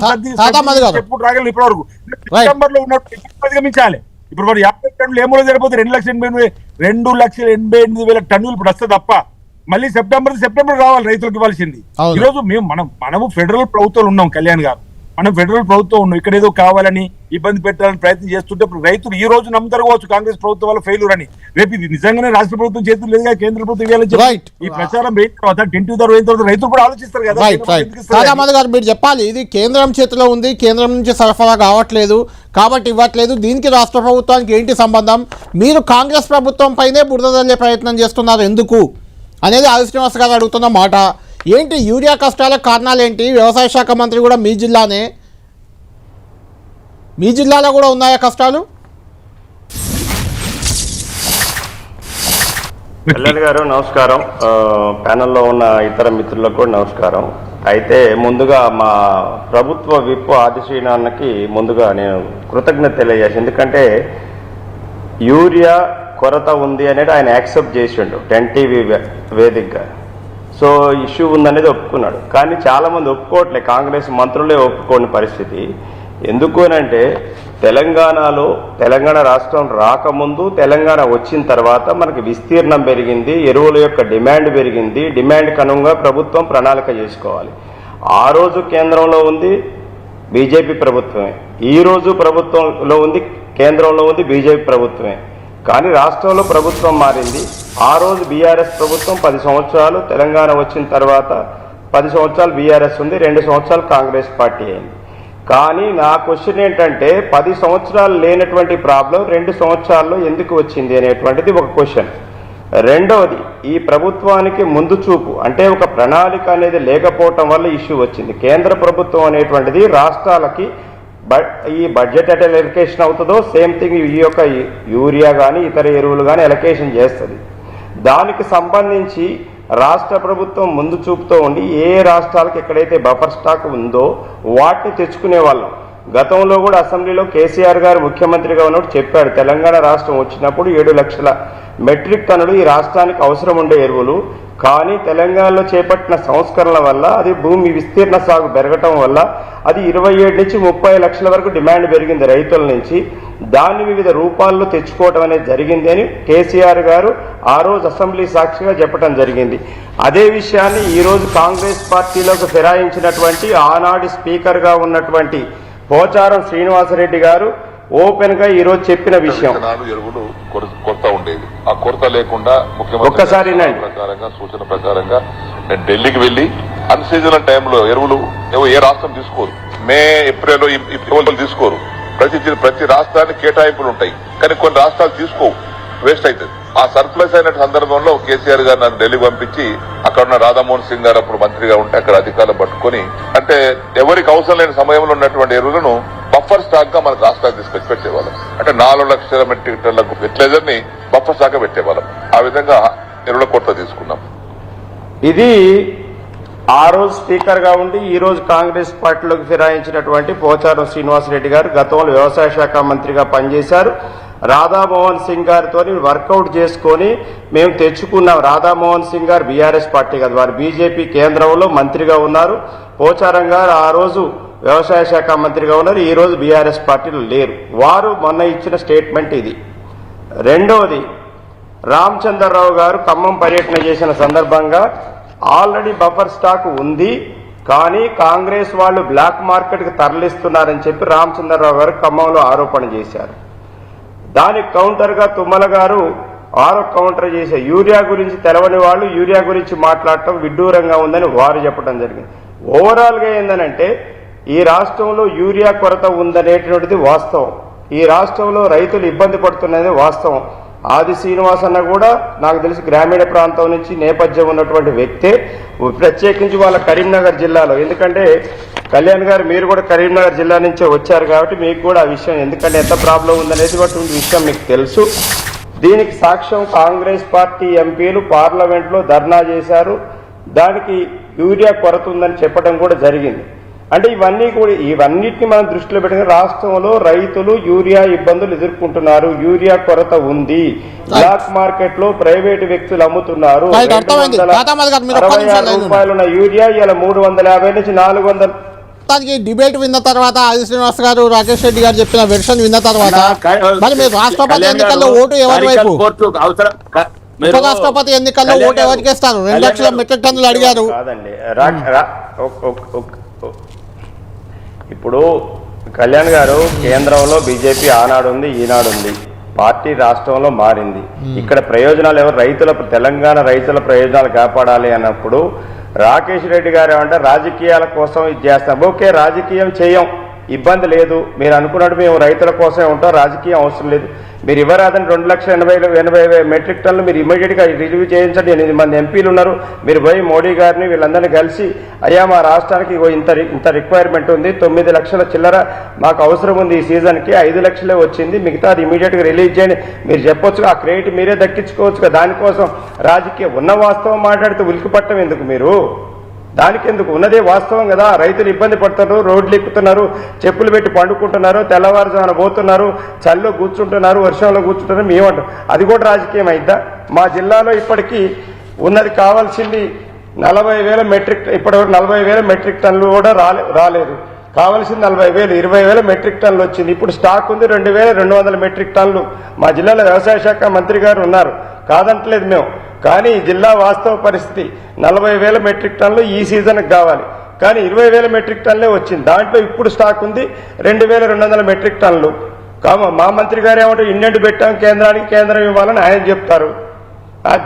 చెప్పుకుంటూ రాగలరు ఇప్పటి వరకు. సెప్టెంబర్ లో ఉన్నట్టు అధిగమించాలి. ఇప్పుడు మరి 50 టన్నులు ఏమో సరిపోతే 2,88,000 టన్నులు ఇప్పుడు వస్తే తప్ప మళ్ళీ సెప్టెంబర్ రావాలి రైతులకు ఇవ్వాల్సింది. ఈ రోజు మనము ఫెడరల్ ప్రభుత్వాలు ఉన్నాం. కళ్యాణ్ గారు, మనం ఫెడరల్ ప్రభుత్వం ఉన్నాం. ఇక్కడ ఏదో కావాలని ఇబ్బంది పెట్టాలని ప్రయత్నం చేస్తుంటే రైతులు ఈ రోజు నమ్ముతారు కావచ్చు కాంగ్రెస్ ప్రభుత్వం వల్ల ఫెయిల్యూర్ అని. రేపు ఇది నిజంగానే రాష్ట్ర ప్రభుత్వం చేతులు లేదుగా, కేంద్ర ప్రభుత్వం ఇవ్వాలని ఈ ప్రచారం అయిన తర్వాత 10 తర్వాత రైతులు కూడా ఆలోచిస్తారు కదా. మీరు చెప్పాలి ఇది కేంద్రం చేతిలో ఉంది, కేంద్రం నుంచి సరఫరా కావట్లేదు కాబట్టి ఇవ్వట్లేదు, దీనికి రాష్ట్ర ప్రభుత్వానికి ఏంటి సంబంధం, మీరు కాంగ్రెస్ ప్రభుత్వం పైనే బురద చల్లే ప్రయత్నం చేస్తున్నారు ఎందుకు అనేది ఆది శ్రీనివాస్ గారు అడుగుతున్న మాట. ఏంటి యూరియా కష్టాలకు కారణాలు ఏంటి? వ్యవసాయ శాఖ మంత్రి కూడా మీ జిల్లానే, మీ జిల్లాలో కూడా ఉన్నాయా కష్టాలు? కళ్యాణ్ గారు నమస్కారం, ప్యానెల్లో ఉన్న ఇతర మిత్రులకు కూడా నమస్కారం. అయితే ముందుగా మా ప్రభుత్వ విప్ ఆది శ్రీనాన్నకి ముందుగా నేను కృతజ్ఞత తెలియజేసి, ఎందుకంటే యూరియా కొరత ఉంది అనేది ఆయన యాక్సెప్ట్ చేసిండు 10 టీవీ వేదికగా. సో ఇష్యూ ఉందనేది ఒప్పుకున్నాడు. కానీ చాలామంది ఒప్పుకోవట్లే, కాంగ్రెస్ మంత్రులే ఒప్పుకోని పరిస్థితి. ఎందుకు అంటే తెలంగాణ రాష్ట్రం రాకముందు, తెలంగాణ వచ్చిన తర్వాత మనకి విస్తీర్ణం పెరిగింది, ఎరువుల యొక్క డిమాండ్ పెరిగింది. డిమాండ్కి అనుగుణంగా ప్రభుత్వం ప్రణాళిక చేసుకోవాలి. ఆ రోజు కేంద్రంలో ఉంది బీజేపీ ప్రభుత్వమే, ఈ రోజు ప్రభుత్వంలో ఉంది కేంద్రంలో ఉంది బీజేపీ ప్రభుత్వమే. కానీ రాష్ట్రంలో ప్రభుత్వం మారింది. ఆ రోజు బీఆర్ఎస్ ప్రభుత్వం 10 సంవత్సరాలు, తెలంగాణ వచ్చిన తర్వాత 10 సంవత్సరాలు బీఆర్ఎస్ ఉంది, 2 సంవత్సరాలు కాంగ్రెస్ పార్టీ అయింది. కానీ నా క్వశ్చన్ ఏంటంటే 10 సంవత్సరాలు లేనటువంటి ప్రాబ్లం 2 సంవత్సరాల్లో ఎందుకు వచ్చింది అనేటువంటిది ఒక క్వశ్చన్. రెండవది, ఈ ప్రభుత్వానికి ముందు చూపు అంటే ఒక ప్రణాళిక అనేది లేకపోవటం వల్ల ఇష్యూ వచ్చింది. కేంద్ర ప్రభుత్వం అనేటువంటిది రాష్ట్రాలకి ఈ బడ్జెట్ ఎట్లా ఎలకేషన్ అవుతుందో సేమ్ థింగ్ ఈ యొక్క యూరియా కానీ ఇతర ఎరువులు కానీ ఎలకేషన్ చేస్తుంది. దానికి సంబంధించి రాష్ట్ర ప్రభుత్వం ముందు చూపుతూ ఉండి ఏ రాష్ట్రాలకు ఎక్కడైతే బఫర్ స్టాక్ ఉందో వాటిని తెచ్చుకునే వాళ్ళం. గతంలో కూడా అసెంబ్లీలో కేసీఆర్ గారు ముఖ్యమంత్రిగా ఉన్నప్పుడు చెప్పాడు, తెలంగాణ రాష్ట్రం వచ్చినప్పుడు 7 లక్షల మెట్రిక్ టన్నులు ఈ రాష్ట్రానికి అవసరం ఉండే ఎరువులు. కానీ తెలంగాణలో చేపట్టిన సంస్కరణల వల్ల అది భూమి విస్తీర్ణ సాగు పెరగటం వల్ల అది 27 నుంచి 30 లక్షల వరకు డిమాండ్ పెరిగింది రైతుల నుంచి. దాన్ని వివిధ రూపాల్లో తెచ్చుకోవడం అనేది జరిగింది అని కేసీఆర్ గారు ఆ రోజు అసెంబ్లీ సాక్షిగా చెప్పడం జరిగింది. అదే విషయాన్ని ఈరోజు కాంగ్రెస్ పార్టీలోకి ఫిరాయించినటువంటి ఆనాటి స్పీకర్గా ఉన్నటువంటి పోచారం శ్రీనివాసరెడ్డి గారు ఓపెన్ గా ఈ రోజు చెప్పిన విషయం. ఎరువులు కొరత ఉండేది, ఆ కొరత లేకుండా ముఖ్యమంత్రి సూచన ప్రకారంగా నేను ఢిల్లీకి వెళ్లి అన్ సీజనల్ టైంలో ఎరువులు ఏ రాష్ట్రం తీసుకోరు, మే ఏప్రిల్ తీసుకోరు. ప్రతి రాష్ట్రానికి కేటాయింపులు ఉంటాయి, కానీ కొన్ని రాష్ట్రాలు తీసుకోవు, వేస్ట్ అవుతుంది. ఆ సర్ప్లస్ అయిన సందర్భంలో కేసీఆర్ గారు నాకు ఢిల్లీ పంపించి అక్కడ ఉన్న రాధామోహన్ సింగ్ గారు అప్పుడు మంత్రిగా ఉంటే అక్కడ అధికారులు పట్టుకుని అంటే ఎవరికి అవసరం లేని సమయంలో ఉన్నటువంటి ఎరువులను బఫర్ స్టాక్ గా మనకు రాష్ట్రానికి తీసుకొచ్చి పెట్టేవాళ్ళం. అంటే 4 లక్షల మెట్రిక్ టన్నులకు ఫెర్టిలైజర్ ని బఫర్ స్టాక్ గా పెట్టేవాళ్ళం. ఆ విధంగా ఎరువుల కొరత తీసుకున్నాం. ఇది ఆ రోజు స్పీకర్ గా ఉండి ఈ రోజు కాంగ్రెస్ పార్టీలోకి ఫిరాయించినటువంటి పోచారం శ్రీనివాసరెడ్డి గారు గతంలో వ్యవసాయ శాఖ మంత్రిగా పనిచేశారు. రాధామోహన్ సింగ్ గారితో వర్కౌట్ చేసుకొని మేము తెచ్చుకున్నాం. రాధామోహన్ సింగ్ గారు బీఆర్ఎస్ పార్టీ కాదు, వారు బీజేపీ కేంద్రంలో మంత్రిగా ఉన్నారు. పోచారం గారు ఆ రోజు వ్యవసాయ శాఖ మంత్రిగా ఉన్నారు, ఈ రోజు బీఆర్ఎస్ పార్టీలో లేరు. వారు మొన్న ఇచ్చిన స్టేట్మెంట్ ఇది. రెండవది, రామచంద్రరావు గారు ఖమ్మం పర్యటన చేసిన సందర్భంగా ఆల్రెడీ బఫర్ స్టాక్ ఉంది, కానీ కాంగ్రెస్ వాళ్ళు బ్లాక్ మార్కెట్ కి తరలిస్తున్నారని చెప్పి రామచంద్రరావు గారు ఖమ్మంలో ఆరోపణ చేశారు. దానికి కౌంటర్ గా తుమ్మల గారు కౌంటర్ చేశారు. యూరియా గురించి తెలవని వాళ్ళు యూరియా గురించి మాట్లాడటం విడ్డూరంగా ఉందని వారు చెప్పడం జరిగింది. ఓవరాల్ గా ఏందనంటే ఈ రాష్ట్రంలో యూరియా కొరత ఉందనేటువంటిది వాస్తవం, ఈ రాష్ట్రంలో రైతులు ఇబ్బంది పడుతున్నది వాస్తవం. ఆది శ్రీనివాస్ అన్న కూడా నాకు తెలిసి గ్రామీణ ప్రాంతం నుంచి నేపథ్యం ఉన్నటువంటి వ్యక్తే, ప్రత్యేకించి వాళ్ళ కరీంనగర్ జిల్లాలో. ఎందుకంటే కళ్యాణ్ గారు మీరు కూడా కరీంనగర్ జిల్లా నుంచే వచ్చారు కాబట్టి మీకు కూడా ఆ విషయం ఎందుకంటే ఎంత ప్రాబ్లం ఉందనేది విషయం మీకు తెలుసు. దీనికి సాక్ష్యం కాంగ్రెస్ పార్టీ ఎంపీలు పార్లమెంట్లో ధర్నా చేశారు, దానికి యూరియా కొరత ఉందని చెప్పడం కూడా జరిగింది. అంటే ఇవన్నిటిని మనం దృష్టిలో పెట్టుకుని రాష్ట్రంలో రైతులు యూరియా ఇబ్బందులు ఎదుర్కొంటున్నారు, యూరియా కొరత ఉంది, బ్లాక్ మార్కెట్ లో ప్రైవేటు వ్యక్తులు అమ్ముతున్నారు. 260 రూపాయలున్న యూరియా ఇలా 350 నుంచి 400 మొత్తానికి డిబేట్ విన్న తర్వాత ఆది శ్రీనివాస్ గారు, రాకేష్ రెడ్డి గారు చెప్పిన వెర్షన్ విన్న తర్వాత మరి మీరు రాష్ట్రపతి ఎన్నికల్లో ఓటు ఎవరి వైపు? ఉపరాష్ట్రపతి ఎన్నికల్లో ఓటు ఎవరికి ఇస్తారు? 2 లక్షల మెట్రిక్ టన్నులు అడిగారు. కాదండి, ఇప్పుడు కళ్యాణ్ గారు కేంద్రంలో బీజేపీ ఆనాడు ఉంది, ఈనాడు ఉంది, పార్టీ రాష్ట్రంలో మారింది. ఇక్కడ ప్రయోజనాలు ఎవరు? రైతుల, తెలంగాణ రైతుల ప్రయోజనాలు కాపాడాలి అన్నప్పుడు రాకేష్ రెడ్డి గారు ఏమంటే రాజకీయాల కోసం ఇది చేస్తాం. ఓకే, రాజకీయం చేయం, ఇబ్బంది లేదు. మీరు అనుకున్నట్టు మేము రైతుల కోసమే ఉంటాం, రాజకీయం అవసరం లేదు. మీరు ఇవ్వరాదని 2,80,000 మెట్రిక్ టన్నులు మీరు ఇమీడియట్గా రిలీవ్ చేయించండి. 8 మంది ఎంపీలు ఉన్నారు. మీరు పోయి మోడీ గారిని వీళ్ళందరినీ కలిసి అయ్యా మా రాష్ట్రానికి ఇంత రిక్వైర్మెంట్ ఉంది, 9 లక్షల చిల్లర మాకు అవసరం ఉంది, ఈ సీజన్కి 5 లక్షలే వచ్చింది, మిగతా అది ఇమీడియట్గా రిలీజ్ చేయండి మీరు చెప్పొచ్చు. ఆ క్రెడిట్ మీరే దక్కించుకోవచ్చు. దానికోసం రాజకీయ ఉన్న వాస్తవం మాట్లాడితే ఉలికిపట్టం ఎందుకు? మీరు దానికి ఎందుకు? ఉన్నదే వాస్తవం కదా. రైతులు ఇబ్బంది పడుతున్నారు, రోడ్లు ఎక్కుతున్నారు, చెప్పులు పెట్టి పండుకుంటున్నారు, తెల్లవారుజామున పోతున్నారు, చలిలో కూర్చుంటున్నారు, వర్షంలో కూర్చుంటున్నారు. మేమంటాం అది కూడా రాజకీయం అయిద్దా? మా జిల్లాలో ఇప్పటికీ ఉన్నది కావాల్సింది 40,000 మెట్రిక్, ఇప్పటివరకు 40,000 మెట్రిక్ టన్నులు కూడా రాలేదు. కావాల్సింది 40,000, 20,000 మెట్రిక్ టన్నులు వచ్చింది. ఇప్పుడు స్టాక్ ఉంది 2,200 మెట్రిక్ టన్నులు. మా జిల్లాలో వ్యవసాయ శాఖ మంత్రి గారు ఉన్నారు, కాదంటలేదు మేము. కానీ జిల్లా వాస్తవ పరిస్థితి 40,000 మెట్రిక్ టన్నులు ఈ సీజన్కి కావాలి, కానీ 20,000 మెట్రిక్ టన్నులే వచ్చింది. దాంట్లో ఇప్పుడు స్టాక్ ఉంది 2,200 మెట్రిక్ టన్నులు. మా మంత్రి గారు ఏమంటారు? ఇండెంట్ పెట్టాం కేంద్రానికి, కేంద్రం ఇవ్వాలని ఆయన చెప్తారు.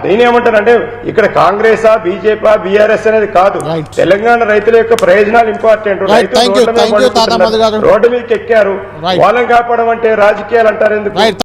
దీని ఏమంటారంటే ఇక్కడ కాంగ్రెసా, బీజేపీ, బీఆర్ఎస్ అనేది కాదు. తెలంగాణ రైతుల యొక్క ప్రయోజనాలు ఇంపార్టెంట్. రైతులు రోడ్డు మీదకి ఎక్కారు, వాళ్ళని కాపాడమంటే రాజకీయాలు అంటారు ఎందుకు?